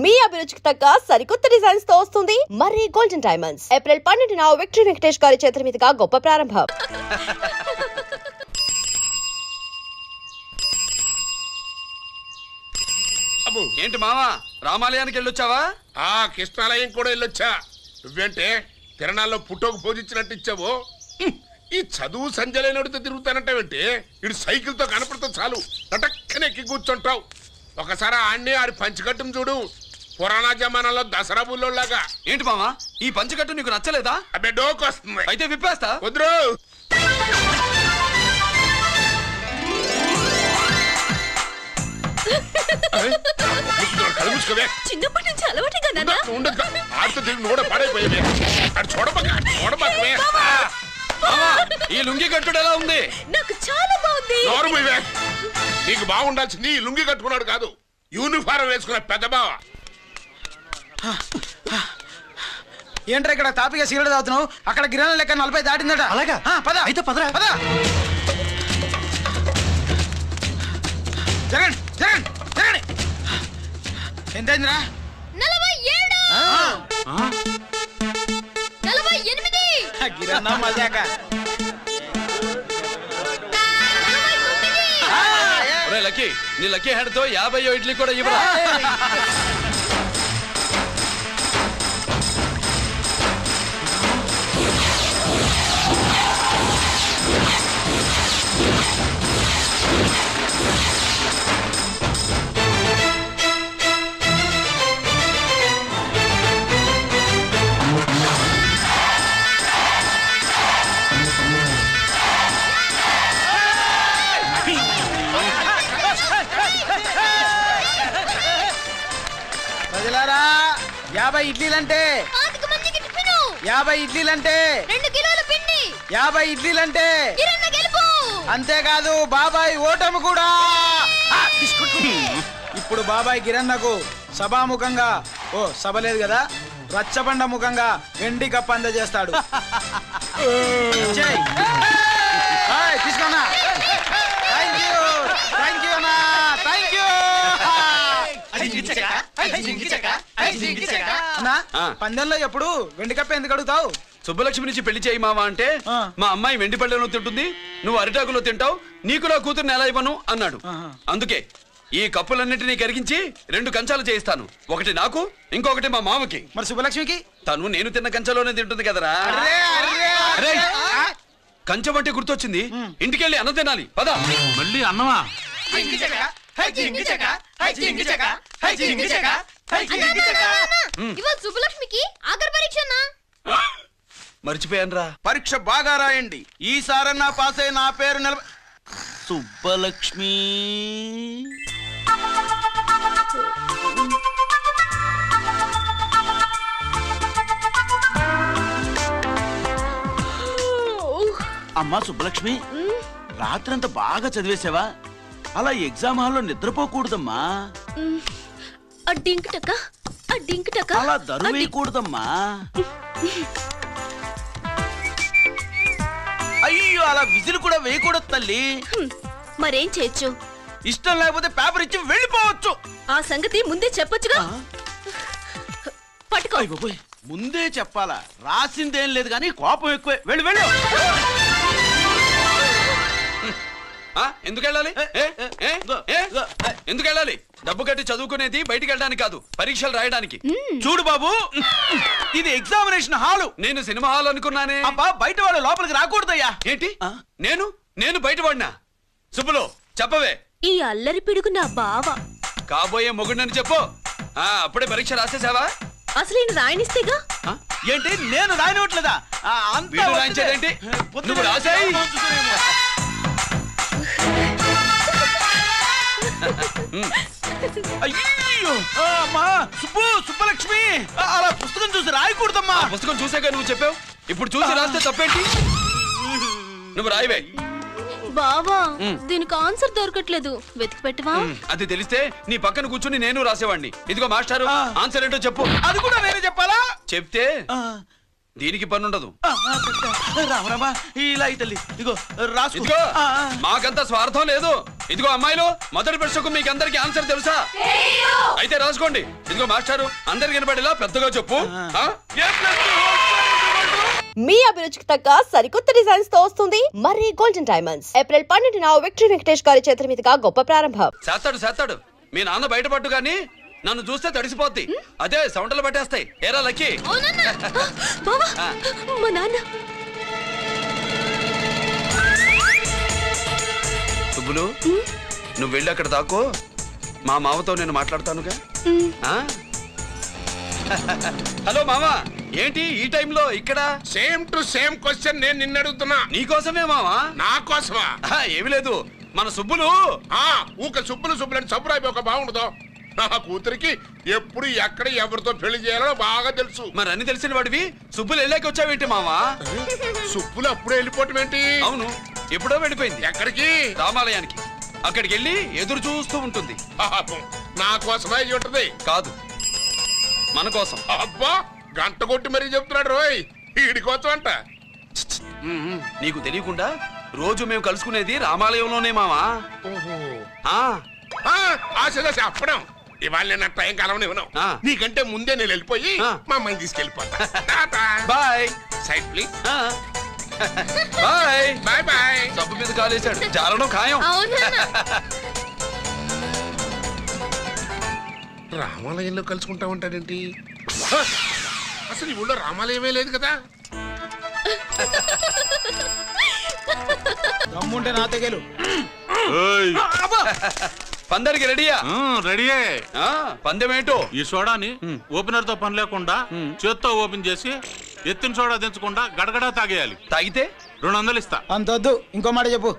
మీ అభిరుచికి తగ్గ సరికొత్త డిజైన్స్ తో వస్తుంది మర్రి గోల్డెన్ డైమండ్స్. ఏప్రిల్ 12న విక్టరీ వెంకటేష్ గారి చేతుల మీదుగా గొప్ప ప్రారంభం. ఏంటి మావా రామాలయానికి వెళ్ళొచ్చావా? కృష్ణాలయం కూడా వెళ్ళొచ్చా. నువ్వేంటే తిరణాల్లో పుట్టోకు పూజించినట్టు ఇచ్చావు. ఈ చదువు సంజలైనడితో తిరుగుతానంటావేంటి? ఇడు సైకిల్ తో కనపడితే చాలు నటక్కనే ఎక్కి కూర్చుంటావు. ఒకసారి ఆడిని ఆడి పంచకట్టును చూడు, పురాణ జమానాలో దసరా బుల్లోలాగా. ఏంటి మావా ఈ పంచకట్టు నీకు నచ్చలేదా? అబ్బే డోకు వస్తుంది. అయితే విప్పేస్తా. కుదురు చిన్నప్పటి నుంచి అలవాటుగా ఈ లుంగి కట్టుడు ఎలా ఉంది? నాకు చాలా బాగుంది. నీకు బాగుండాల్సింది ఈ లుంగి కట్టుకున్నాడు కాదు, యూనిఫారం వేసుకున్న పెద్ద బావ. ఏంట్రా ఇక్కడ తాపిగా సిగరెట్ తాగుతున్నావు? అక్కడ గిరాల లెక్క 40 దాటిందట. అలాగా? పద అయితే పదరా. పద. జగన్ జగన్ జగన్ ఎంతైందిరా? 47 గిరన్నా మజాక. లక్కీ నీ లక్కీ హెడ్ తో 50 ఇడ్లీ కూడా ఇవ్వరా? ప్రజలారా 50 ఇడ్లీలంటే 50 ఇడ్లీలంటే 2 కిలోల పిండి 50 ఇడ్లీలంటే కిరణ్ గెలుపు. అంతేకాదు బాబాయ్ ఓటమి కూడా. ఇప్పుడు బాబాయ్ గిరన్నకు సభాముఖంగా సభ లేదు కదా, రచ్చబండ ముఖంగా వెండి కప్పు అందజేస్తాడు. తీసుకున్నా. థ్యాంక్ యూ అన్నా, థ్యాంక్ యూ. పందెంలో ఎప్పుడు వెండి కప్పు ఎందుకు అడుగుతావు? సుబ్బలక్ష్మి నుంచి పెళ్లి చేయి మావా అంటే మా అమ్మాయి వెండి పళ్ళెలో తింటుంది, నువ్వు అరిటాకులో తింటావు, నీకు నా కూతుర్ని ఎలా ఇవ్వను అన్నాడు. అందుకే ఈ కప్పులన్నిటినీ కరిగించి 2 కంచాలు చేయిస్తాను. ఒకటి నాకు, ఇంకొకటి మా మామకి. మరి సుబ్బలక్ష్మికి? తను నేను తిన్న కంచంలోనే తింటుంది కదరా. కంచం అంటే గుర్తొచ్చింది, ఇంటికెళ్ళి అన్నం తినాలి. పద. మళ్ళీ అన్నమా? ఇవాళ సుబ్బలక్ష్మికి ఆఖరి పరీక్ష. మర్చిపోయానురా. పరీక్ష బాగా రాయండి, ఈసారన్నా పాస్ అయి నా పేరు సుబ్బలక్ష్మి. అమ్మా సుబ్బలక్ష్మి, రాత్రంతా బాగా చదివేశావా? అలా ఎగ్జామ్ హాల్లో నిద్రపోకూడదమ్మా. అలా దరువేయకూడదమ్మా. అయ్యో అలా విజిల్ కూడా వేయకూడదు తల్లి. మరేం చేయొచ్చు? ఇష్టం లేకపోతే పేపర్ ఇచ్చి వెళ్ళిపోవచ్చు. ఆ సంగతి ముందే చెప్పొచ్చుగా. పట్టుకో. ముందే చెప్పాలా? రాసిందేం లేదు కానీ కోపం ఎక్కువే. వెళ్ళు వెళ్ళు. ఎందుకు వెళ్ళాలి? ఎందుకు వెళ్ళాలి? డబ్బు కట్టి చదువుకునేది బయటికి వెళ్ళడానికి కాదు, పరీక్షలు రాయడానికి. చూడు బాబు, ఇది ఎగ్జామినేషన్ హాలు. నేను సినిమా హాల్ అనుకున్నానే. అబ్బా, బయట వాళ్ళు లోపలికి రాకూడదయ్యా. ఏంటి? నేను బయటపడినా? సుబ్బులు చెప్పవే. ఈ అల్లరి పిడుగు నా బావ. కాబోయే మొగుడని చెప్పు. అప్పుడే పరీక్ష రాసేసావా? అసలు ఈయన రాయనిస్తేగా. ఏంటి నేను రాయనట్లేదా? రాయించేదేంటి? నువ్వు రాసేయ్. అయ్యో అమ్మా, సుబ్బలక్ష్మి అలా పుస్తకం చూసి రాయకూడదమ్మా. పుస్తకం చూసాక నువ్వు చెప్పావు, ఇప్పుడు చూసి రాస్తే తప్పేంటి? నువ్వు రాయవే. బావా, దీనికి ఆన్సర్ దొరకట్లేదు, వెతికి పెట్టవా? అది తెలిస్తే నీ పక్కన కూర్చుని నేను రాసేవాడిని. ఇదిగో మాస్టారు, ఆన్సర్ ఏంటో చెప్పు. అది కూడా నేనే చెప్పాలా? చెప్తే దీనికి పని ఉండదు. రామరామా ఇలా ఈ తల్లి ఇగో రాసుకో. ఇదిగో మాకంత స్వార్థం లేదు. ఇదిగో అమ్మాయిలు, మొదటి ప్రశ్నకు మీకు అందరికి ఆన్సర్ తెలుసా? అయితే రాసుకోండి. ఇదిగో మాస్టారు, అందరికి వినపడేలా పెద్దగా చెప్పు. మీ అభిరుచికి తగ్గ సరికొత్త డిజైన్స్ తో వస్తుంది మర్రి గోల్డెన్ డైమండ్స్. ఏప్రిల్ 12న విక్టరీ వెంకటేష్ గారి చేతుల మీదుగా గొప్ప ప్రారంభం. చేస్తాడు. మీ నాన్న బయటపట్టు గాని నన్ను చూస్తే తడిసిపోద్ది. అదే సౌండలు పట్టేస్తాయి. ఏరా లక్కీ. బావా, మా నాన్న. సుబ్బులు, నువ్వు వెళ్ళి అక్కడ దాకో. మా మామతో నేను మాట్లాడతానుగా. హలో మామా, ఏంటి ఈ టైంలో ఇక్కడ? సేమ్ టు సేమ్ క్వశ్చన్ నేను నిన్ను అడుగుతున్నా. నీకోసమే మామా. నా కోసమా? ఏమి లేదు, మన సుబ్బులు ఊక సుబ్బులని సబ్బురాయి ఒక బాగుండదు. నా కూతురికి ఎప్పుడు ఎక్కడ ఎవరితో పెళ్లి చేయాలో బాగా తెలుసు. మరి అన్ని తెలిసిన వాడివి సుబ్బులు వెళ్ళాక వచ్చావేంటి మామా? సుబ్బులు అప్పుడే వెళ్ళిపోవటం ఏంటి? అవును, ఎప్పుడో వెళ్ళిపోయింది. ఎక్కడికి? రామాలయానికి. అక్కడికి వెళ్ళి ఎదురు చూస్తూ ఉంటుంది. పాపం, నా కోసమే అయి ఉంటది. కాదు, మన కోసం. అబ్బా, గంట కొట్టి మరీ చెప్తున్నాడు రోయ్. వీడి కోసం అంట. నీకు తెలియకుండా రోజు మేము కలుసుకునేది రామాలయంలోనే మామా. ఆశ చెప్పడం. ఇవాళ నేను టైం కాలం ఇవ్వను. నీకంటే ముందే నేను వెళ్ళిపోయి మా అమ్మాయిని తీసుకెళ్ళిపోతా. Bye. Side please. Bye bye bye. సబ్బు మీద కాలేశాడు, జారడం ఖాయం. రామాలయంలో కలుసుకుంటా ఉంటాడేంటి? అసలు ఈ ఊళ్ళో రామాలయమే లేదు కదా. దమ్ముంటే నా తెగలు. పందరికి రెడీయా? రెడీయే. పందెమేంటో? ఈ సోడాని ఓపెనర్ తో పని లేకుండా చేత్తో ఓపెన్ చేసి ఎత్తిన సోడా దించకుండా గడగడా తాగేయాలి. తాగితే 200 ఇస్తా. అంతొద్దు, ఇంకో మాట చెప్పు.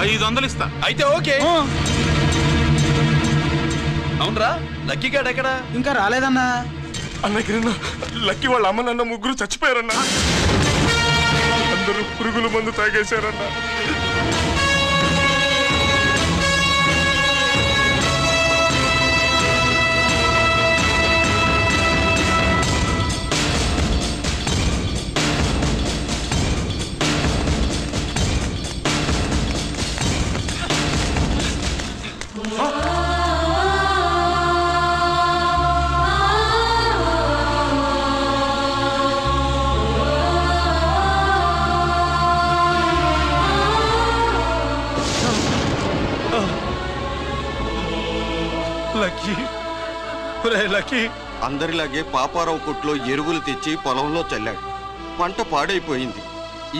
500 ఇస్తా. అయితే ఓకే. అవునరా, లక్కీ గాడు ఎక్కడా? ఇంకా రాలేదన్నా. అన్నగిరిన లక్కీ వాళ్ళ అమ్మ నాన్న ముగ్గురు చచ్చిపోయారన్నా. అందరూ పురుగుల మందు తాగేశారన్నా. లక్కీ అందరిలాగే పాపారావు కొట్లో ఎరువులు తెచ్చి పొలంలో చల్లాడు. పంట పాడైపోయింది.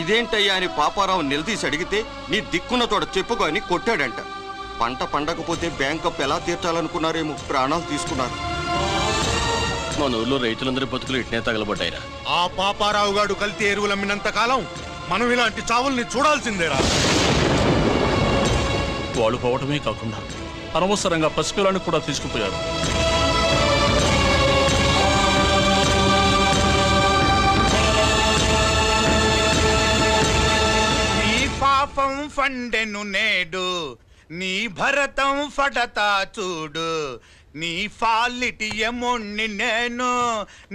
ఇదేంటయ్యా అని పాపారావు నిలదీసి అడిగితే నీ దిక్కున్న తోడ చెప్పుకో అని కొట్టాడంట. పంట పండకపోతే బ్యాంక్ అప్పు ఎలా తీర్చాలనుకున్నారేమో ప్రాణాలు తీసుకున్నారు. మన ఊర్లో రైతులందరి బతుకులు ఇట్నే తగలబడ్డాయిరా. ఆ పాపారావు గాడు కల్తీ ఎరువులు అమ్మినంత కాలం మనం ఇలాంటి చావుల్ని చూడాల్సిందేరా. వాళ్ళు పోవటమే కాకుండా అనవసరంగా పసిపిల్లని కూడా తీసుకుపోయారు. నీ పాపం ఫండెను నేడు, నీ భరతం ఫడతా చూడు. నీ ఫాలిటి ఎముణ్ణి నేను,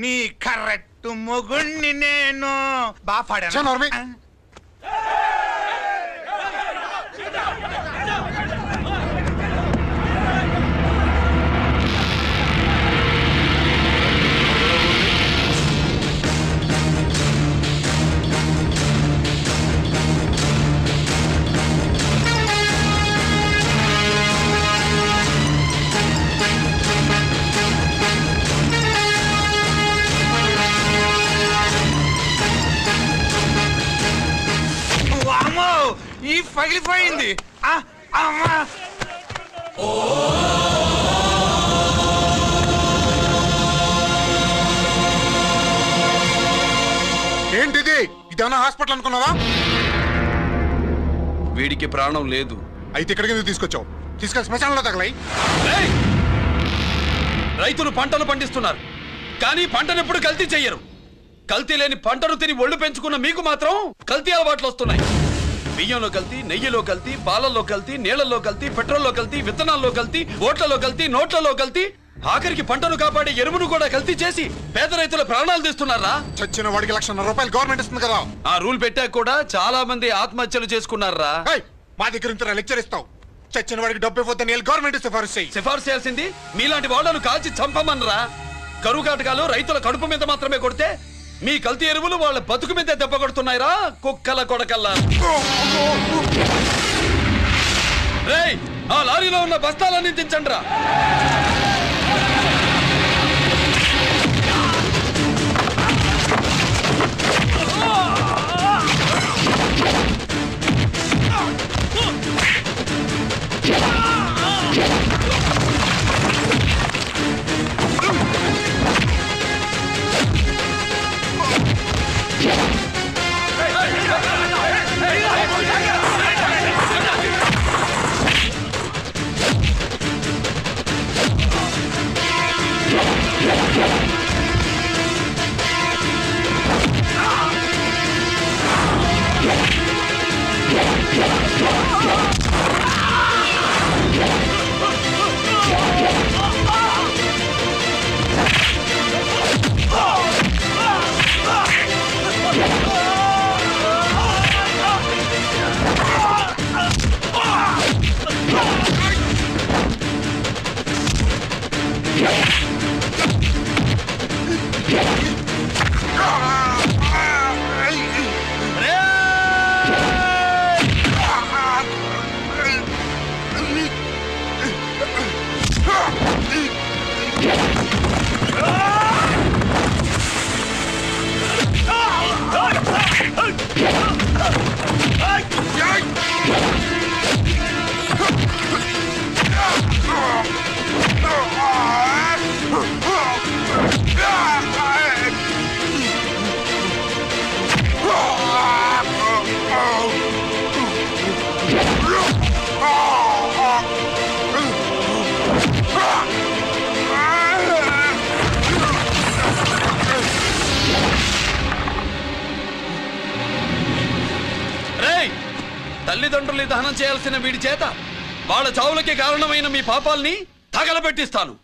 నీ కరెక్ట్ మొగుణ్ణి నేను. బాగా ఈ పగిలిపోయింది. ఏంటిది? ఇదేమన్నా హాస్పిటల్ అనుకున్నావా? వీడికి ప్రాణం లేదు. అయితే ఇక్కడికి ఎందుకు తీసుకొచ్చావు? తీసుకెళ్ళి శ్మశానంలో తగలై. రైతులు పంటలు పండిస్తున్నారు, కానీ పంటను ఎప్పుడు కల్తీ చెయ్యరు. కల్తీ లేని పంటను తిని ఒళ్ళు పెంచుకున్న మీకు మాత్రం కల్తీ అలవాట్లు వస్తున్నాయి. బియ్యంలో కల్తీ, నెయ్యిలో కల్తీ, పాలల్లో కల్తీ, నీళ్లలో కల్తీ, పెట్రోల్లో కల్తీ, విత్తనాల్లో కల్తీ, ఓట్లలో కల్తీ, నోట్లలో కల్తీ. ఆఖరికి పంటను కాపాడే ఎరువును కూడా కల్తీ చేసి పేద రైతుల ప్రాణాలు తీస్తున్నారా? చచ్చిన వాడికి ₹1,00,000 గవర్నమెంట్ ఇస్తుంది కదా. ఆ రూల్ పెట్టాక కూడా చాలా మంది ఆత్మహత్యలు చేసుకున్నారా? ఏయ్, మా దగ్గర ఇంత లెక్చర్ ఇస్తావు. చచ్చిన వాడికి డబ్బు ఇవ్వద్దని గవర్నమెంట్ సిఫారసు చెయ్యి. సిఫార్సు చేయాల్సింది మీలాంటి వాళ్ళను కాల్చి చంపమనరా? కరువు కాటకాలు రైతుల కడుపు మీద మాత్రమే కొడితే మీ కల్తీ ఎరువులు వాళ్ళ బతుకు మీద దెబ్బ కొడుతున్నాయిరా కుక్కల కొడకల్లా. రేయ్, ఆ లారీలో ఉన్న బస్తాలన్నీ దించండిరా. తల్లిదండ్రుల్ని దహనం చేయాల్సిన వీడి చేత వాళ్ళ చావులకి కారణమైన మీ పాపాల్ని తగలబెట్టిస్తాను.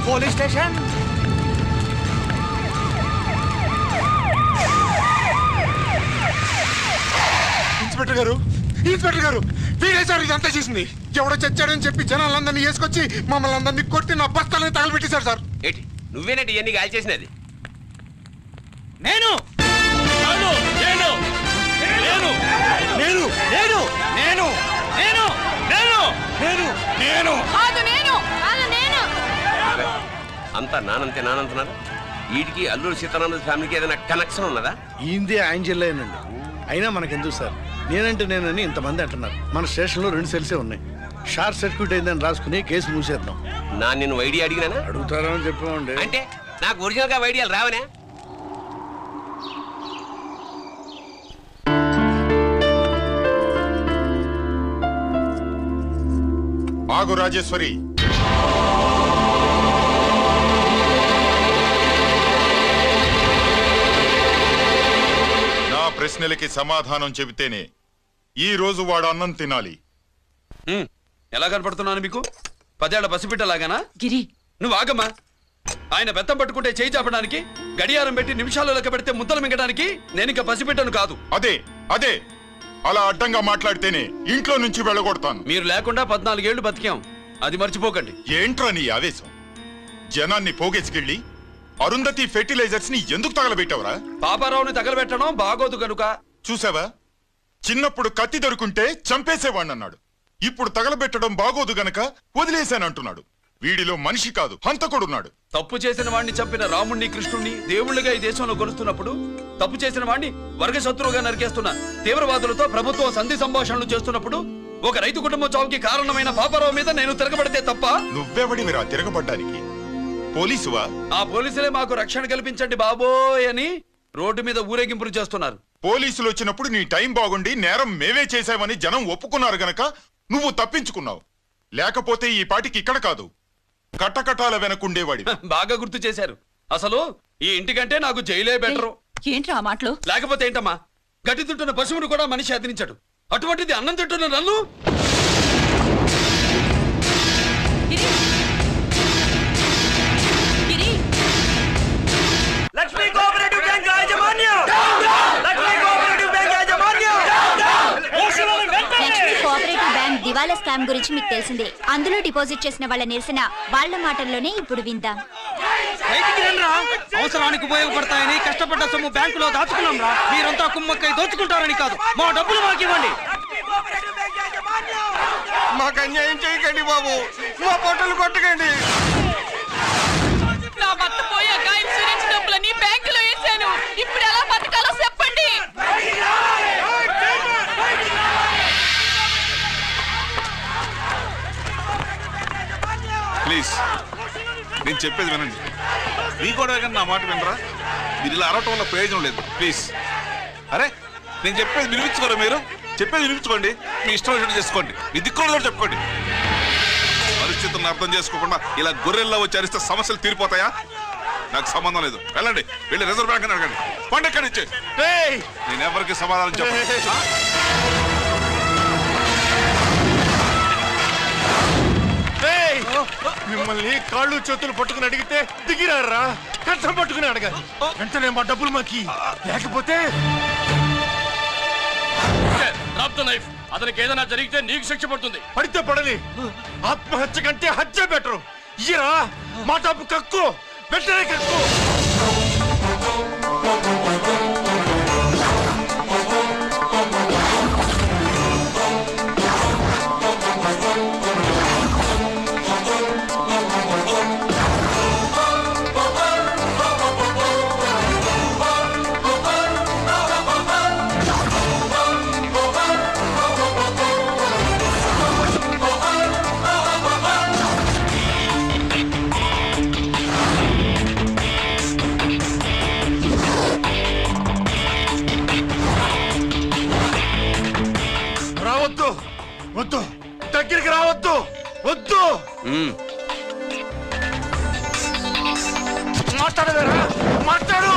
Police station. ఇన్స్పెక్టర్ గారు, ఇన్స్పెక్టర్ గారు, వీడే సార్ ఇదంతా చేసింది. ఎవడో చచ్చాడని చెప్పి జనాలందరినీ వేసుకొచ్చి మమ్మల్ని అందరినీ కొట్టి నా బస్తాలని తగలబెట్టేశారు సార్. ఏంటి నువ్వేనండి ఇవన్నీ గాలి చేసినది? నేను నేను నేను నేను నేను నేను నేను నేను నేను నేను అంతా నానంతే నానంటున్నారు. వీటికి అల్లూరు సీతారామరాజు ఫ్యామిలీకి ఏదైనా కనెక్షన్ ఉన్నదా? ఈందే ఆయన జిల్లానండి. అయినా మనకెందుకు సార్, నేనంటే నేనని ఇంతమంది అంటున్నారు. మన స్టేషన్లో 2 సెల్సే ఉన్నాయి. షార్ట్ సర్క్యూట్ అయిందని రాసుకుని కేసు మూసేద్దాం. నా నేను వైడి అడిగినా అడుగుతారని చెప్పామండి. అంటే నాకు ఒరిజినల్ గా వైడియాలు రావనే? ఆగు రాజేశ్వరి. నా ప్రశ్నలకి సమాధానం చెబితేనే ఈ రోజు వాడు అన్నం తినాలి. ఎలా కనపడుతున్నాను మీకు? 10 ఏళ్ల పసిబిడ్డలాగానా? గిరి, నువ్వు ఆగమ్మా. ఆయన బెత్తం పట్టుకుంటే చేయి చాపడానికి, గడియారం పెట్టి నిమిషాలు లెక్క పెడితే ముద్దలు మింగడానికి నేను ఇంకా పసిబిడ్డను కాదు. అదే అదే అలా అడ్డంగా మాట్లాడితేనే ఇంట్లో నుంచి వెళ్ళగొడతాను. మీరు లేకుండా 14 ఏళ్లు బతికాం, అది మర్చిపోకండి. ఏంట్రా నీ ఆవేశం? జనాన్ని పోగేసుకెళ్ళి అరుంధతి ఫెర్టిలైజర్స్ ని ఎందుకు తగలబెట్టావురా? పాపారావుని తగలబెట్టడం బాగోదు కనుక. చూసావా, చిన్నప్పుడు కత్తి దొరుకుంటే చంపేసేవాణ్ణన్నాడు. ఇప్పుడు తగలబెట్టడం బాగోదు గనక వదిలేశానంటున్నాడు. వీడిలో మనిషి కాదు హంతకుడున్నాడు. తప్పు చేసిన వాడిని చంపిన రాముణ్ణి కృష్ణుణ్ణి దేవుళ్ళుగా ఈ దేశంలో కొలుస్తున్నప్పుడు తప్పు చేసిన వాడిని వర్గ శత్రువుగా నరికేస్తున్న తీవ్రవాదులతో ప్రభుత్వం సంధి సంభాషణలు చేస్తున్నప్పుడు ఒక రైతు కుటుంబం చావుకి కారణమైన పాపారావు మీద నేను తిరగబడితే తప్ప? నువ్వెవడివిరా తిరగబడ్డానికి? పోలీసువా? ఆ పోలీసులే మాకు రక్షణ కల్పించండి బాబోయ్ అని రోడ్డు మీద ఊరేగింపులు చేస్తున్నారు. పోలీసులు వచ్చినప్పుడు నీ టైం బాగుండి నేరం మేమే చేశామని జనం ఒప్పుకున్నారు గనక నువ్వు తప్పించుకున్నావు. లేకపోతే ఈ పాటికి ఇక్కడ కాదు కట్టకటాల వెనకుండేవాడి. బాగా గుర్తు చేశారు. అసలు ఈ ఇంటికంటే నాకు జైలే బెటరు. ఏంట్రా ఆ మాటలు? లేకపోతే ఏంటమ్మా, గడ్డి తింటున్న పశువును కూడా మనిషి అదిరించాడు, అటువంటిది అన్నం తింటున్న నన్ను? లక్ష్మీ కోఆపరేటివ్ బ్యాంక్ యాజమాన్యం! లక్ష్మీ కోఆపరేటివ్ బ్యాంక్ యాజమాన్యం! లక్ష్మీ కోఆపరేటివ్ బ్యాంక్ దివాలా స్కామ్ గురించి మీకు తెలిసిందే. అందులో డిపాజిట్ చేసిన వాళ్ళ నిరసన వాళ్ళ మాటల్లోనే ఇప్పుడు విందాం. అవసరానికి ఉపయోగపడతాయని కష్టపడ్డ సొమ్ము బ్యాంకులో దాచుకున్నాం రా. మీరంతా కుమ్మక్కై దోచుకుంటారని కాదు, మా డబ్బులు మాకు ఇవ్వండి. మాకు అన్యాయం చేయకండి బాబు, మా పొట్టలు కొట్టకండి. నా భర్త పోయాక ఇన్సూరెన్స్ డబ్బులని బ్యాంకులో వేసాను. ఇప్పుడు ఎలా బతకాలో చెప్పండి. ప్లీజ్ నేను చెప్పేది వినండి. మీ కూడా నా మాట వినరా? మీరు ఇలా అరవటం వల్ల ప్రయోజనం లేదు. ప్లీజ్. అరే నేను చెప్పేది వినిపించుకోరా? మీరు చెప్పేది వినిపించుకోండి, మీ ఇష్టం వచ్చినట్టు చేసుకోండి, మీ దిక్కులు కూడా చెప్పుకోండి. పరిస్థితులను అర్థం చేసుకోకుండా ఇలా గొర్రెల్లో వచ్చి అరిస్తే సమస్యలు తీరిపోతాయా? నాకు సంబంధం లేదు. వెళ్ళండి, వెళ్ళి రిజర్వ్ బ్యాంక్ అని అడగండి. పండి ఎక్కడి నుంచి. నేను ఎవరికి సమాధానం చెప్పను. మిమ్మల్ని కాళ్ళు చేతులు పట్టుకుని అడిగితే దిగిరారా? కష్టం పట్టుకుని అడగాలి. వెంటనే మా డబ్బులు మాకి, లేకపోతే అతనికి ఏదైనా జరిగితే నీకు శిక్ష పడుతుంది. పడితే పడని, ఆత్మహత్య కంటే హత్య బెటరు. ఇరా మా డబ్బు కక్కు, వెంటనే కక్కు. రావద్దు, వద్దు, దగ్గరికి రావద్దు, వద్దు. మాట్లాడవేరా? మాట్లాడు.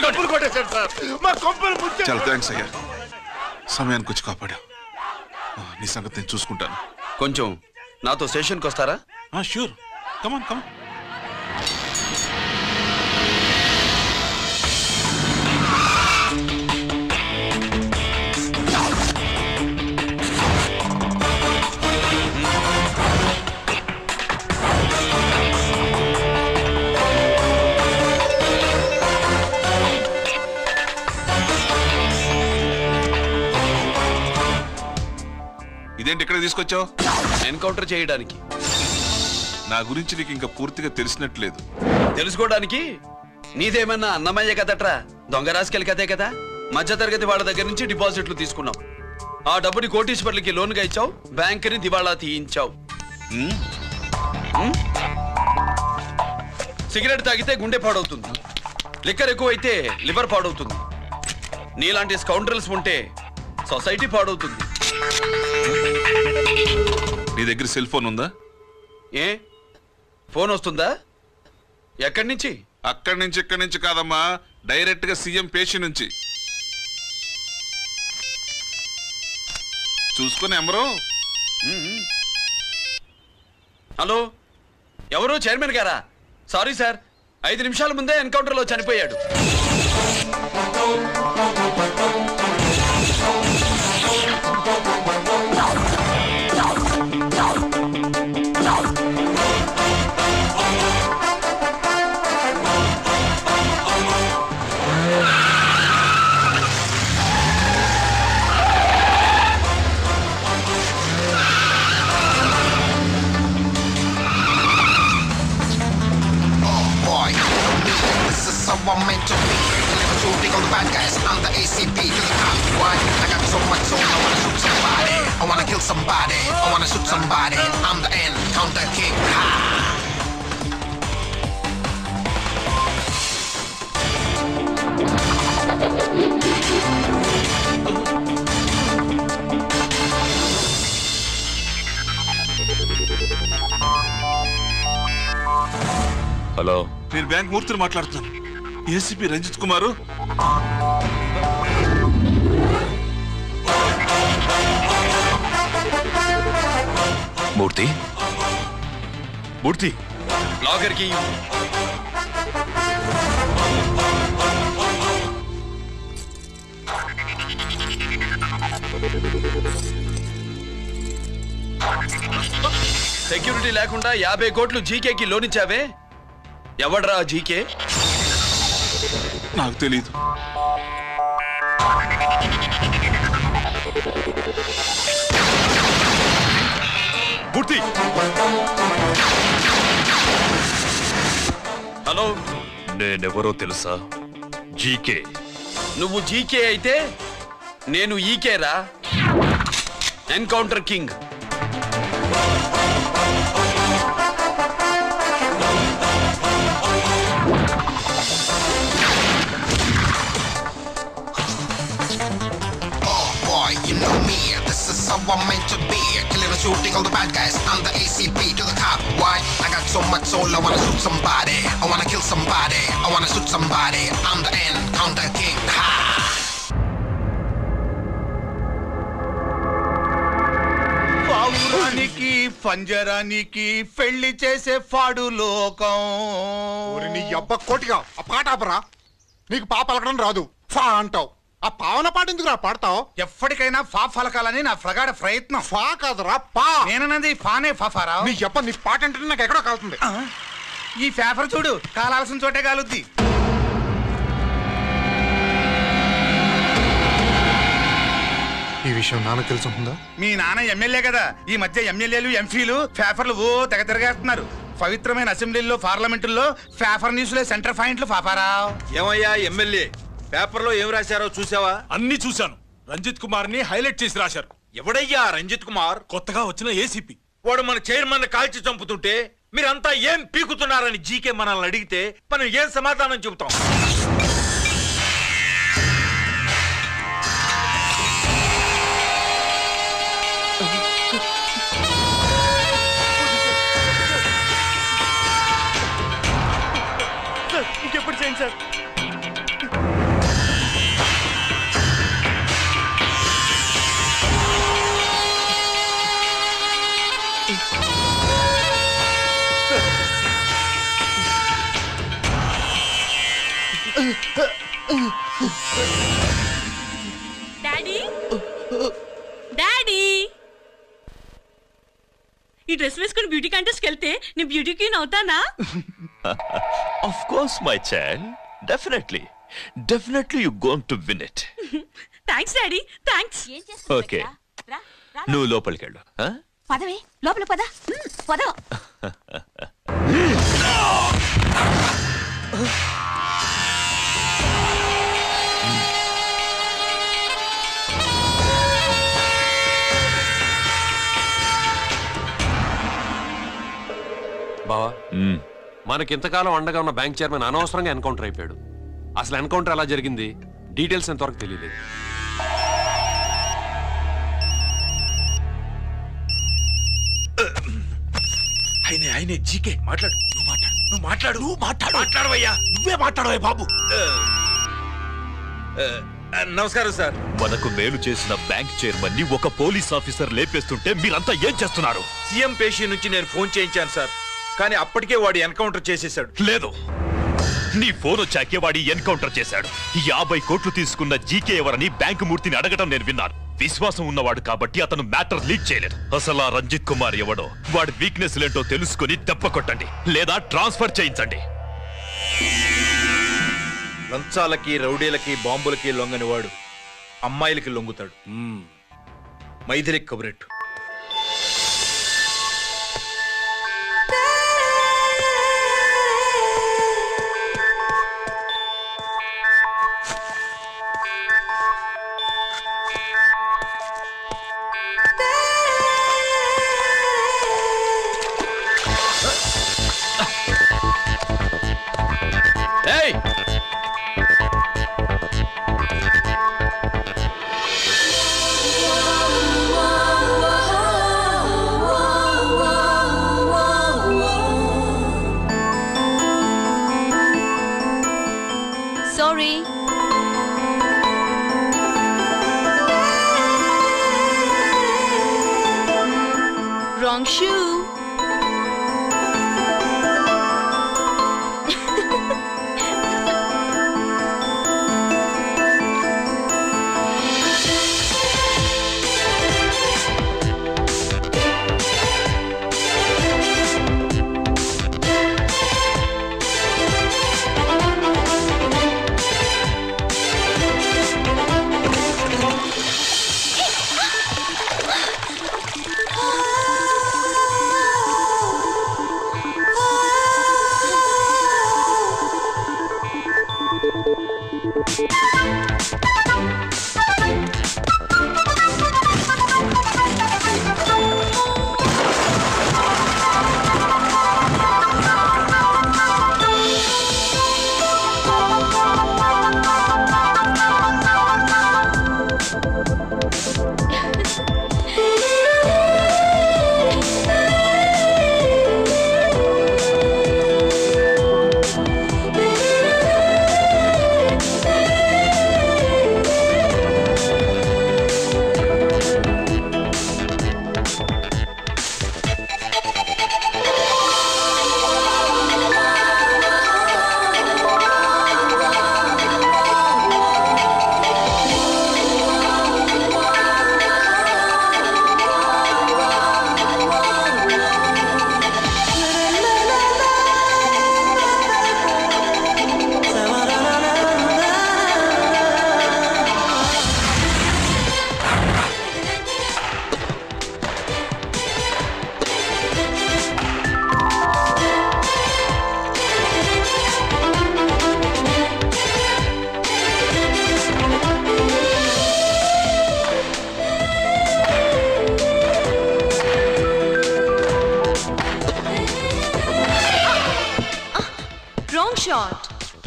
డబ్బులు కొట్టేశాడు సార్, మా కొంపలు ముచ్చాడు. చాలా థ్యాంక్స్ అయ్యా, సమయానికి వచ్చి కాపాడావు. నీ సంగతి నేను చూసుకుంటాను. కొంచెం నాతో స్టేషన్కి వస్తారా? షూర్, కమాన్ కమాన్. ఇదేంటి ఇక్కడ తీసుకొచ్చావు? ఎన్కౌంటర్ చేయడానికి. నా గురించి నీకు ఇంకా పూర్తిగా తెలిసినట్లేదు. తెలుసుకోవడానికి నీదేమన్నా అన్నమయ్య కదట్రా, దొంగ రాసుకెళ్ళి కదే కదా. మధ్యతరగతి వాళ్ళ దగ్గర నుంచి డిపాజిట్లు తీసుకున్నావు, ఆ డబ్బుని కోటీశ్వర్లకి లోన్గా ఇచ్చావు, బ్యాంకుని దివాళా తీయించావు. సిగరెట్ తాగితే గుండె పాడవుతుంది, లిక్కర్ ఎక్కువైతే లివర్ పాడవుతుంది. నీలాంటి స్కౌండ్రల్స్ ఉంటే సొసైటీ పాడవుతుంది. నీ దగ్గర సెల్ ఫోన్ ఉందా? ఏ ఫోన్ వస్తుందా? ఎక్కడి నుంచి? అక్కడి నుంచి ఇక్కడి నుంచి కాదమ్మా, డైరెక్ట్ గా సీఎం పేషి నుంచి. చూసుకుని ఎవరు? హలో, ఎవరు? చైర్మన్ గారా? సారీ సార్, 5 నిమిషాల ముందే ఎన్కౌంటర్లో చనిపోయాడు. ACP to the top. Why? I got so much soul, I wanna shoot somebody. I wanna kill somebody. I wanna shoot somebody. I'm the end, counter king. Ha! Hello, నేను bank మూర్తిని మాట్లాడుతున్నాను. ACP Ranjith కుమారు. మూర్తి, మూర్తి, locker కి security లేకుండా 50 కోట్లు జీకేకి loan ఇచ్చావే, ఎవడ్రా GK? నాకు తెలీదు. మూర్తి, hello, నేనెవరో తెలుసా? జీకే. నువ్వు జీకే అయితే నేను ఈకేరా, encounter king. You know me, this is how I'm meant to be. Killing and shooting all the bad guys. I'm the ACP to the top. Why? I got so much soul, I wanna shoot somebody. I wanna kill somebody. I wanna shoot somebody. I'm the end, counter king. Ha! పావురానికి పంజరానికి పెళ్లి చేసే ఫాడు లోకం. నీ అబ్బ కోటిగా ఆ పాట ఆపరా. నీకు పా పలకడం రాదు, ఫా అంటావు. ఆ పావన పాట ఎందుకు రా పాడతావు? ఎప్పటికైనా ఫా ఫలకాలని నా ప్రగాఢ ప్రయత్నం. ఫా కాదురా పా. నేనన్నది ఫానే ఫాఫారా. నీ అబ్బ నీ పాట అంటే నాకు ఎక్కడో కాలుతుంది. ఈ పేపర్ చూడు, కాలాల్సిన చోటే కాలుద్ది. ఈ విషయం నాన్నకు తెలుసుంటుందా? మీ నాన్న ఎమ్మెల్యే కదా, ఈ మధ్య ఎమ్మెల్యేలు ఎంపీలు పేపర్లు ఓ తెగ తిరగేస్తున్నారు. పవిత్రమైన అసెంబ్లీల్లో పార్లమెంటుల్లో పేపర్ న్యూస్లే సెంటర్ పాయింట్లు ఫాఫారా. ఏమయ్యా ఎమ్మెల్యే, పేపర్లో ఏం రాశారో చూసావా? అన్ని చూశాను. రంజిత్ కుమార్ ని హైలైట్ చేసి రాశారు. ఎవడయ్యా రంజిత్ కుమార్? కొత్తగా వచ్చిన ఏసీపీ. వాడు మన చైర్మన్ కాల్చి చంపుతుంటే మీరంతా ఏం పీకుతున్నారని జీకే మనల్ని అడిగితే మనం ఏం సమాధానం చెబుతాం? ఇంకెప్పుడు చేయండి సార్. డాడీ, డాడీ, ఈ డ్రెస్ వేసుకుని బ్యూటీ కాంటెస్ట్కి వెళ్తే నేను బ్యూటీ క్వీన్ అవుతానా? Of course, my child. Definitely. Definitely you're going to win it. Thanks daddy, thanks. Okay. నువ్వు లోపలికి వెళ్ళు. పదవే లోపల పద పద. బావా, మనకింతకాలం అండగా ఉన్న బ్యాంక్ చైర్మన్ అనవసరంగా ఎన్కౌంటర్ అయిపోయాడు. అసలు ఎన్కౌంటర్ ఎలా జరిగింది, డీటెయిల్స్ ఎంతవరకు తెలియదు. ఆయనే జీకే. మాట్లాడు, నువ్వు మాట్లాడవయ్యా. నువ్వే మాట్లాడవే బాబు. నమస్కారం సార్. మనకు మేలు చేసిన బ్యాంక్ చైర్మన్ ని ఒక పోలీస్ ఆఫీసర్ లేపేస్తుంటే మీరంతా ఏం చేస్తున్నారు? సీఎం పేషీ నుంచి నేను ఫోన్ చేయించాను సార్, కానీ అప్పటికే వాడు ఎన్కౌంటర్ చేసేశాడు. లేదు, నీ ఫోన్ వచ్చాకే వాడి ఎన్కౌంటర్ చేశాడు. 50 కోట్లు తీసుకున్న జీకే ఎవరని బ్యాంకు మూర్తిని అడగటం నేను విన్నాను. విశ్వాసం ఉన్నవాడు కాబట్టి అతను మ్యాటర్ లీక్ చేయలేదు. అసలు ఆ రంజిత్ కుమార్ ఎవడో, వాడి వీక్నెస్ లేంటో తెలుసుకుని దెబ్బ కొట్టండి, లేదా ట్రాన్స్ఫర్ చేయించండి. లంచాలకి, రౌడీలకి, బాంబులకి లొంగని వాడు అమ్మాయిలకి లొంగుతాడు. మైథిలికి కబురెట్టు. Wrong shoe.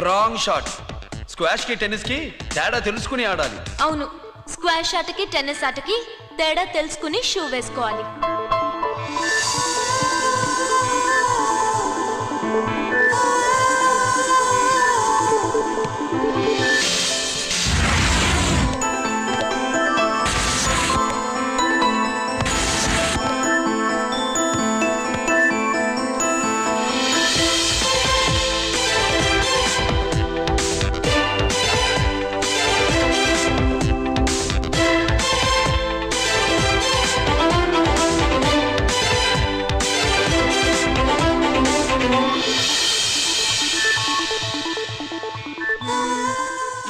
Wrong shot. Squash కి టెన్నిస్ కి తేడా తెలుసుకుని ఆడాలి. అవును, స్క్వాష్ ఆటకి టెన్నిస్ ఆటకి తేడా తెలుసుకుని షూ వేసుకోవాలి.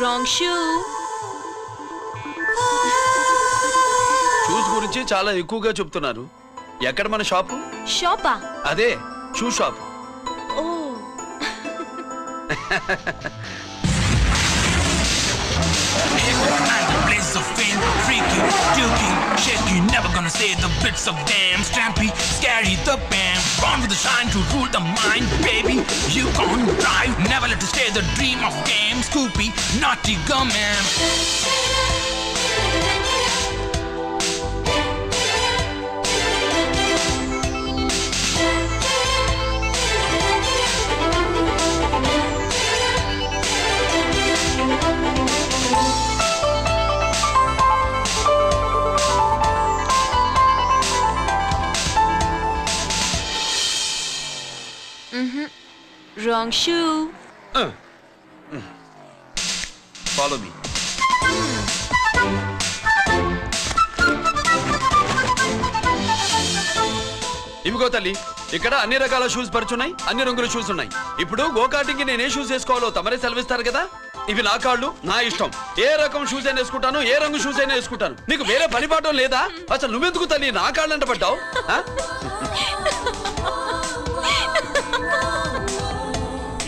Wrong shoe. షూస్ గురించి చాలా ఎక్కువగా చెప్తున్నారు. ఎక్కడ మన షాపు? షాపా? అదే షూ షాప్. ఓ Blaze of fame, freaking, juking, shaking, never gonna say the bits of damn stampy, scary the band, born with the shine to rule the mind, baby. You can't drive, never let it stay the dream of game, Scoopy, naughty gumman. Wrong shoe. Follow me. ఇవిగో తల్లి, ఇక్కడ అన్ని రకాల shoes పరుచున్నాయి, అన్ని రంగుల shoes ఉన్నాయి. ఇప్పుడు go-karting కి నేను ఏ షూస్ వేసుకోవాలో తమరే సెలవిస్తారు కదా. ఇవి నా కాళ్ళు, నా ఇష్టం. ఏ రకం షూస్ అయినా వేసుకుంటాను, ఏ రంగు షూస్ అయినా వేసుకుంటాను. నీకు వేరే పని పాఠం లేదా? అసలు నువ్వెందుకు తల్లి నా కాళ్ళంట పడ్డావు?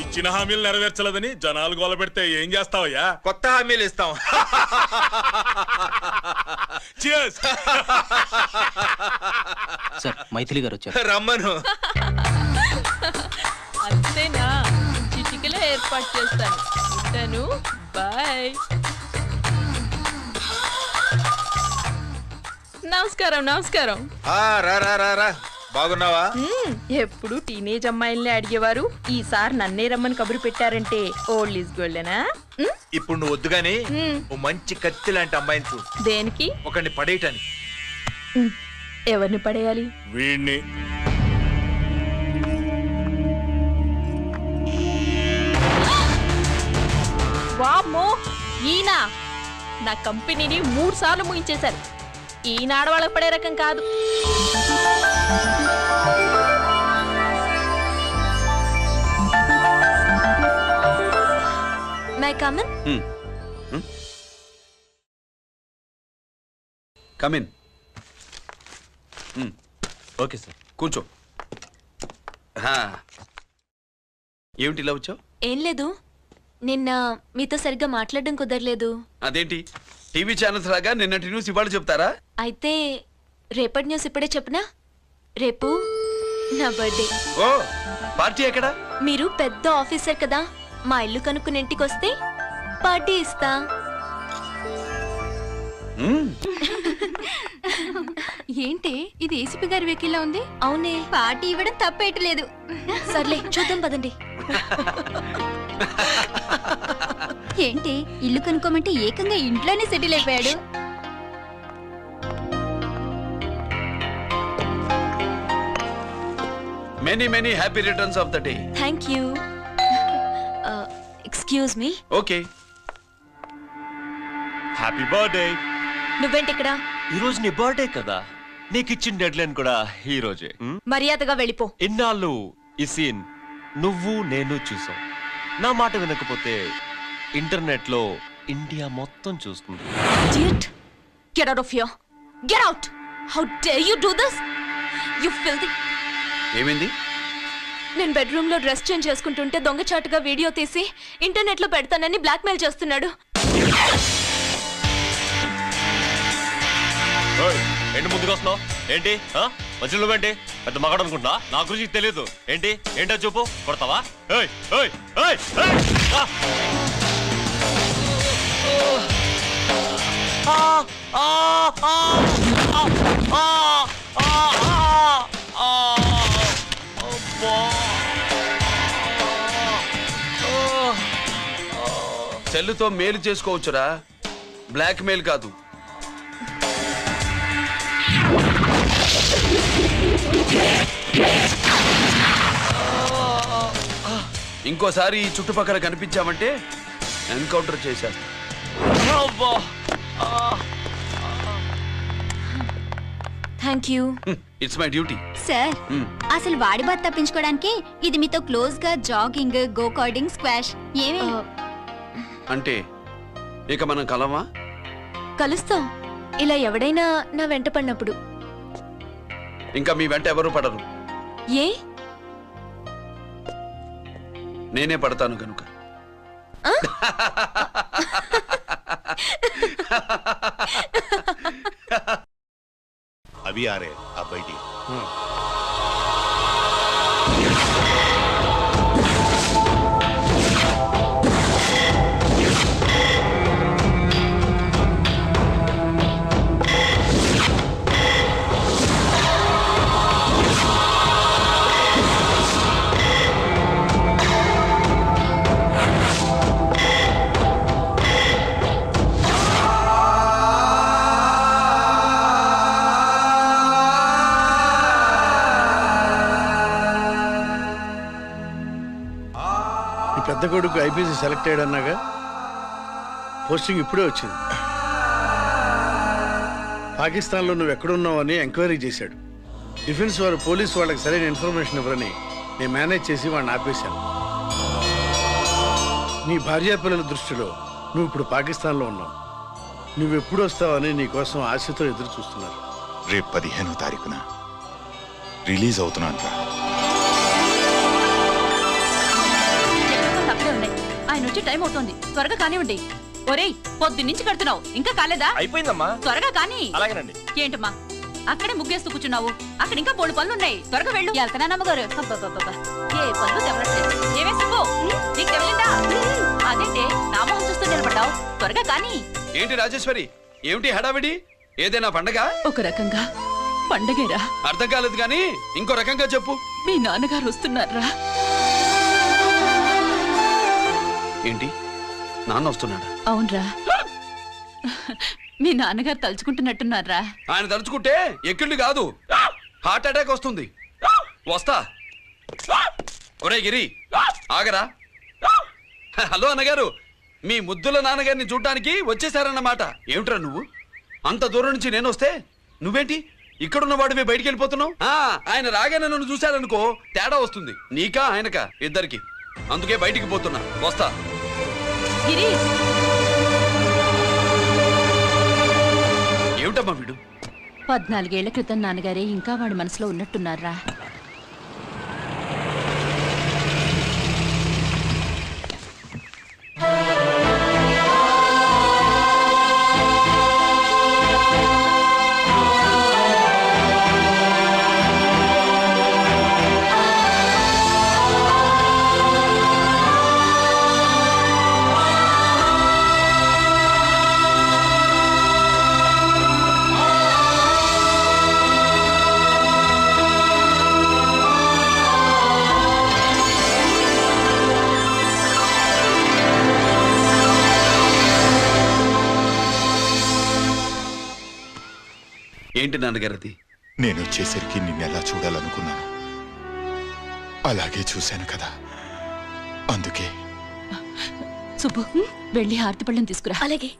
ఇచ్చిన హామీలు నెరవేర్చలేదని జనాలు గోల పెడితే ఏం చేస్తావయ్యా? కొత్త హామీలు ఇస్తాం. సార్, మైథిలి గారు వచ్చారు. రమ్మను. అంతేనా? చిటికలో ఏర్పాటు చేస్తాను. ఉంటాను. బాయ్. నమస్కారం. నమస్కారం. రా. బాగున్నావా? ఎప్పుడు టీనేజ్ అమ్మాయిల్ని అడిగేవారు, ఈసారి నన్నే రమ్మని కబురు పెట్టారంటే ఓల్డ్ ఈజ్ గోల్డెనా? ఇప్పుడు నువ్వు వద్దు గాని ఓ మంచి కత్తి లాంటి అమ్మాయిని చూడు. దేనికి? ఒకడిని పడేయటానికి. ఎవరిని పడేయాలి? వీణ్ణి. వామ్మో, ఈయన నా కంపెనీని 3 సార్లు ముగించేశారు. ఈయన ఆడవాళ్ళకి పడే రకం కాదు. My come on. Come in. Okay sir. కూర్చో. ఏమిటి ఇలా వచ్చావు? ఏం లేదు, నిన్న మీతో సరిగ్గా మాట్లాడడం కుదరలేదు. అదేంటి టీవీ ఛానల్స్ లాగా నిన్నటి న్యూస్ ఇవాళ చెప్తారా? అయితే రేపటి న్యూస్ ఇప్పుడే చెప్పనా? రేపు నా బర్త్డే. ఓ, పార్టీ ఎక్కడా? మీరు పెద్ద ఆఫీసర్ కదా, మా ఇల్లు కనుక్కుని ఇంటికి వస్తే పార్టీ ఇస్తా. ఏంటి ఇది ఏసీపీ గారి వెకిల్లా ఉంది? అవునే, పార్టీ ఇవ్వడం తప్పేయట్లేదు. సర్లే చూద్దాం పదండి. ఏంటి ఇల్లు కనుక్కోమంటే ఏకంగా ఇంట్లోనే సెటిల్ అయిపోయాడు. Many happy returns of the day. Thank you. Excuse me. Okay. Happy birthday. నువ్వేంటి ఇక్కడ? ఈ రోజు నీ బర్త్డే కదా, నీకు ఇచ్చిన డెడ్ లైన్ కూడా ఈ రోజే. మర్యాదగా వెళ్ళిపో. ఇన్నాళ్ళు ఈ సీన్ నువ్వు నేను చూసాం. నా మాట వినకపోతే ఇంటర్నెట్ లో ఇండియా మొత్తం చూస్తుంది. Idiot! Get out of here! Get out! How dare you do this? You filthy! ఏమైంది? నేను బెడ్రూమ్ లో డ్రెస్ చేంజ్ చేసుకుంటుంటే దొంగచాటుగా వీడియో తీసి ఇంటర్నెట్ లో పెడతానని బ్లాక్మెయిల్ చేస్తున్నాడు. ఏంటి ముందుకు వస్తున్నావు? ఏంటి మధ్యలో నువ్వేంటి పెద్ద మగాడు అనుకుంటా? నా గురించి తెలియదు ఏంటి? ఏంటో చూపు, కొడతావా? సెల్లుతో మేలు చేసుకోవచ్చురా, బ్లాక్ మెయిల్ కాదు. ఇంకోసారి ఈ చుట్టుపక్కల కనిపించామంటే ఎన్కౌంటర్ చేశారు. Thank you. It's my duty. Sir, అసలు వాడి బాధ తప్పించుకోవడానికి ఇది మీతో క్లోజ్ గా జాగింగ్, గో కార్డింగ్, స్క్వాష్ ఏమే? అంటే ఇక మనం కలవా? కలుస్తాం, ఇలా ఎవడైనా నా వెంట పడినప్పుడు. ఇంకా మీ వెంట ఎవరు పడరు. ఏ? నేనే పడతాను కనుక. अभी आ रहे आप बैठिए। పెద్ద కొడుకు ఐపీసీ సెలెక్ట్ అయ్యాడన్నాగా, పోస్టింగ్ ఇప్పుడే వచ్చింది. పాకిస్తాన్లో నువ్వు ఎక్కడున్నావు అని ఎంక్వైరీ చేశాడు. డిఫెన్స్ వారు పోలీసు వాళ్ళకి సరైన ఇన్ఫర్మేషన్ ఇవ్వరని నేను మేనేజ్ చేసి వాడిని ఆపేశాను. నీ భార్యా పిల్లల దృష్టిలో నువ్వు ఇప్పుడు పాకిస్తాన్లో ఉన్నావు. నువ్వెప్పుడు వస్తావని నీ కోసం ఆశతో ఎదురు చూస్తున్నారు. రేపు 15వ తారీఖున రిలీజ్ అవుతున్నాను. ఆయన వచ్చి టైం అవుతోంది, త్వరగా కానివ్వండి. ఒరేయ్, పొద్దున్నుంచి కడుతున్నావు, ఇంకా కాలేదా? అయిపోయిందమ్మా. త్వరగా కానీ. అలాగేనండి. ఏంటమ్మా అక్కడే ముగ్గేస్తూ కూర్చున్నావు? అక్కడ ఇంకా 3 పనులున్నాయి, త్వరగా వెళ్ళు. వెళ్తానా నమ్మగారు? ఏ పనులు తెవరట్లేదు. ఏమే సుబ్బు, నీకు తెవలిందా? అదేంటే నా మొహం చూస్తూ నిలబడ్డావు, త్వరగా కానీ. ఏంటి రాజేశ్వరి, ఏమిటి హడావిడి? ఏదైనా పండగ? ఒక రకంగా పండగేరా. అర్థం కాలేదు కానీ ఇంకో రకంగా చెప్పు. మీ నాన్నగారు వస్తున్నారా? ఏంటి, నాన్న వస్తున్నాడా? అవునరా, మీ నాన్నగారు తలుచుకుంటున్నట్టున్నారా? ఆయన తలుచుకుంటే ఎక్కిళ్ళు కాదు, హార్ట్ అటాక్ వస్తుంది. వస్తా. ఒరే గిరి ఆగరా. హలో అన్నగారు, మీ ముద్దుల నాన్నగారిని చూడ్డానికి వచ్చేసారన్నమాట. ఏమిట్రా నువ్వు? అంత దూరం నుంచి నేను వస్తే నువ్వేంటి ఇక్కడున్న వాడివి బయటికి వెళ్ళిపోతున్నావు? ఆయన రాగానే నన్ను చూశారనుకో తేడా వస్తుంది, నీకా ఆయనకా ఇద్దరికి. అందుకే బయటికి పోతున్నా. వస్తా. ఏమిటమ్మా వీడు? 14 ఏళ్ల క్రితం నాన్నగారే ఇంకా వాడి మనసులో ఉన్నట్టున్నారా? ఏంటి నాన్నగారిది? నేను వచ్చేసరికి నిన్నెలా చూడాలనుకున్నాను అలాగే చూశాను కదా, అందుకే. సుబ్బు, వెళ్ళి హారతి పళ్ళని తీసుకురా. అలాగే.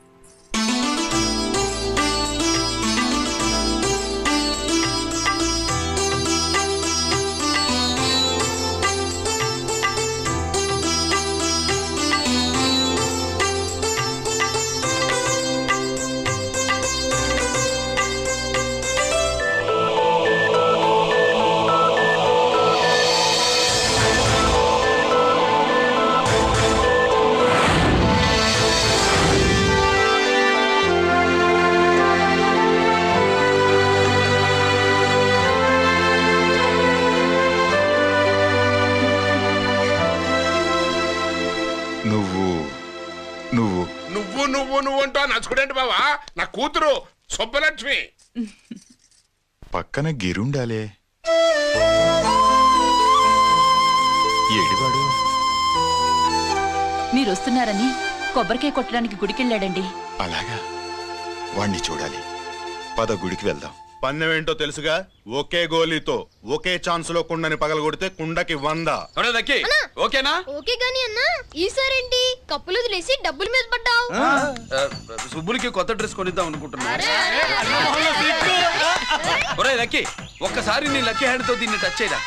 నువ్వు అంటా నచ్చుకునేంటి బావా? నా కూతురు సుబ్బలక్ష్మి. పక్కన గిరుండాలే. ఏడివాడు? మీరు వస్తున్నారని కొబ్బరికాయ కొట్టడానికి గుడికెళ్ళాడండి. అలాగా, వాణ్ణి చూడాలి. పద గుడికి వెళ్దాం. పన్నెమేంటో తెలుసుగా, ఒకే గోలీతో ఒకే ఛాన్స్ లో కుండని పగలగొడితే కుండకి 100. ఓకేనా? ఓకే గాని అన్నా, ఈసారేంటి కప్పులు వదిలేసి డబ్బుల మీద పడ్డావు? సుబ్బులకి కొత్త డ్రెస్ కొనిద్దాం అనుకుంటున్నా. ఒరే లక్కీ, ఒక్కసారి నీ లక్కీ హ్యాండ్ తో దీన్ని టచ్ చేయరా.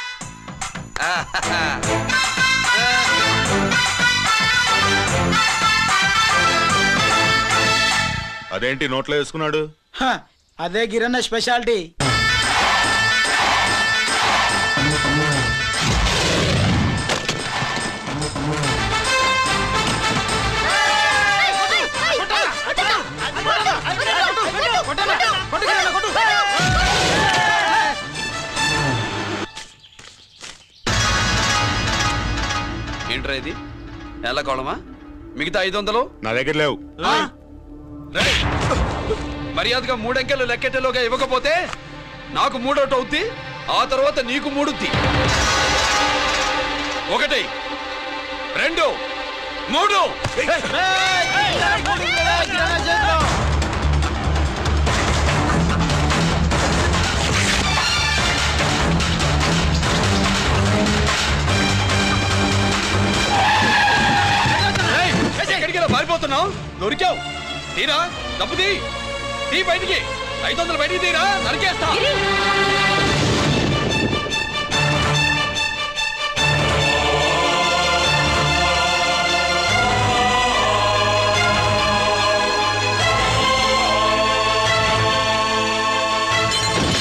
అదేంటి నోట్లో వేసుకున్నాడు? అదే గిరన్న స్పెషాలిటీ. ఏంట్రా ఇది? ఎలా కోళమా? మిగతా 500 నా దగ్గర లేవు. మర్యాదగా 3 అంకెలు లెక్కెట్టలోగా ఇవ్వకపోతే నాకు 3 అవుద్ది, ఆ తర్వాత నీకు 3. 1 2 3. ఎక్కడికి పారిపోతున్నావు? దొరికావు. తీరా డబ్బు తీ బయటికి. 500 బయటికి తీరా, నరికేస్తా.